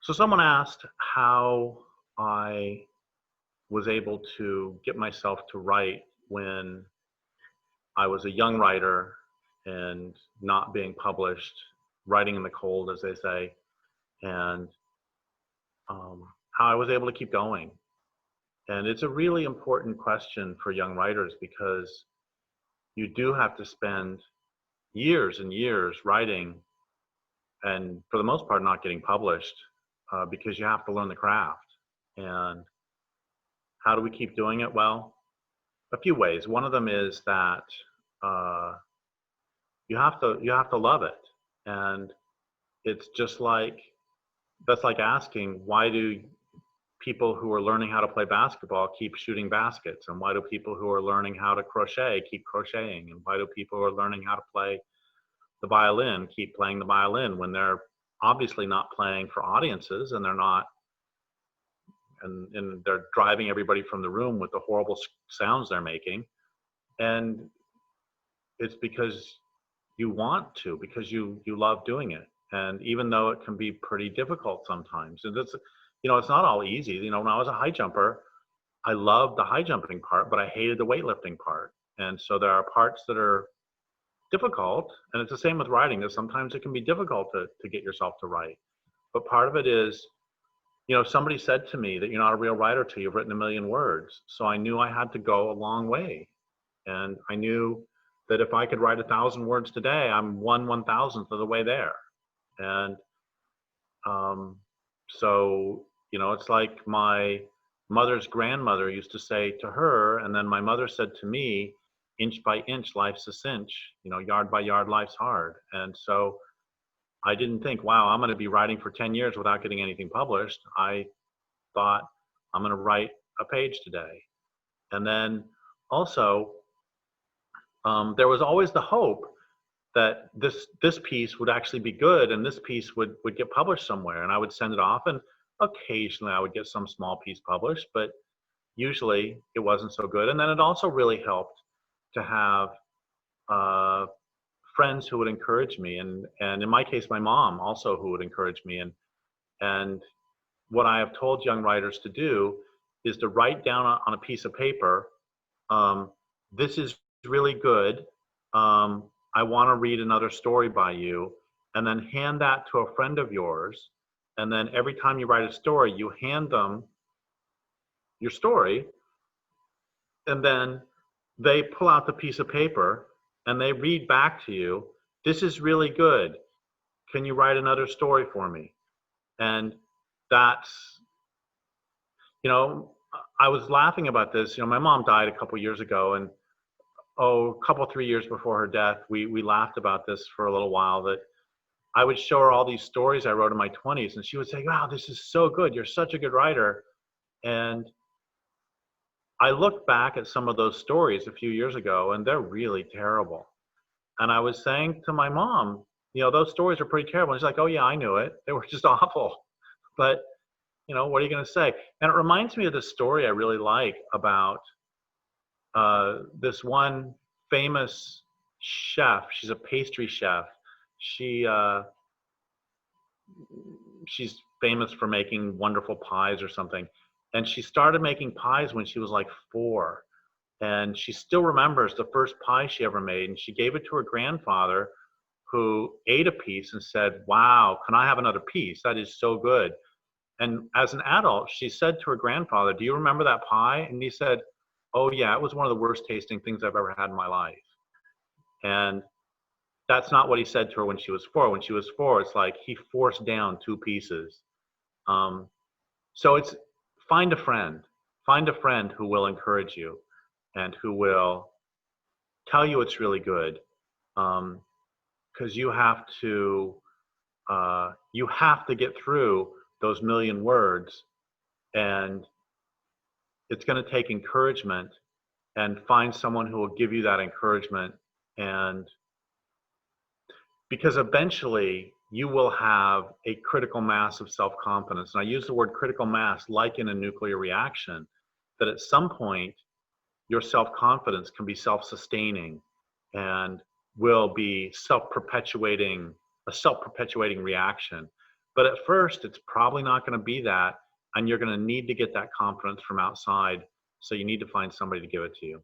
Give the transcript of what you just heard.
So someone asked how I was able to get myself to write when I was a young writer and not being published, writing in the cold, as they say, and how I was able to keep going. And it's a really important question for young writers because you do have to spend years and years writing and for the most part not getting published because you have to learn the craft. And how do we keep doing it? Well, a few ways. One of them is that uh, you have to love it, and it's just like that's like asking why do people who are learning how to play basketball keep shooting baskets, and why do people who are learning how to crochet keep crocheting, and why do people who are learning how to play the violin keep playing the violin when they're obviously not playing for audiences and they're not and they're driving everybody from the room with the horrible sounds they're making. And it's because you want to, because you love doing it. And even though it can be pretty difficult sometimes, and it's it's not all easy. When I was a high jumper, I loved the high jumping part, but I hated the weightlifting part. And so there are parts that are difficult, and it's the same with writing. That sometimes it can be difficult to get yourself to write. But part of it is, somebody said to me that you're not a real writer till you've written 1,000,000 words. So I knew I had to go a long way. And I knew that if I could write 1,000 words today, I'm 1/1000th of the way there. And so, it's like my mother's grandmother used to say to her, and then my mother said to me, inch by inch, life's a cinch, yard by yard, life's hard. And so I didn't think, wow, I'm going to be writing for 10 years without getting anything published. I thought, I'm going to write a page today. And then also, there was always the hope that this piece would actually be good and this piece would get published somewhere, and I would send it off, and occasionally I would get some small piece published, but usually it wasn't so good. And then it also really helped to have uh, friends who would encourage me, and in my case my mom also, who would encourage me. And what I have told young writers to do is to write down on a piece of paper, this is really good, I want to read another story by you, and then hand that to a friend of yours. And then every time you write a story, you hand them your story, and then they pull out the piece of paper and they read back to you, this is really good, can you write another story for me? And that's, I was laughing about this. My mom died a couple years ago, and a couple 3 years before her death, we laughed about this for a little while, that I would show her all these stories I wrote in my 20s, and she would say, wow, this is so good, you're such a good writer. And I looked back at some of those stories a few years ago, and they're really terrible. And I was saying to my mom, those stories are pretty terrible. And she's like, oh yeah, I knew it, they were just awful. But what are you going to say? And it reminds me of this story I really like about this one famous chef. She's a pastry chef. She's famous for making wonderful pies or something. And she started making pies when she was like 4. And she still remembers the first pie she ever made. And she gave it to her grandfather, who ate a piece and said, wow, can I have another piece? That is so good. And as an adult, she said to her grandfather, do you remember that pie? And he said, oh yeah, it was one of the worst tasting things I've ever had in my life. And that's not what he said to her when she was 4. When she was 4, it's like he forced down 2 pieces. So it's find a friend who will encourage you and who will tell you it's really good. Because you have to get through those 1,000,000 words, and it's going to take encouragement, and find someone who will give you that encouragement. And because eventually you will have a critical mass of self-confidence. And I use the word critical mass like in a nuclear reaction, that at some point your self-confidence can be self-sustaining and will be a self-perpetuating reaction. But at first, it's probably not going to be that. And you're going to need to get that confidence from outside. So you need to find somebody to give it to you.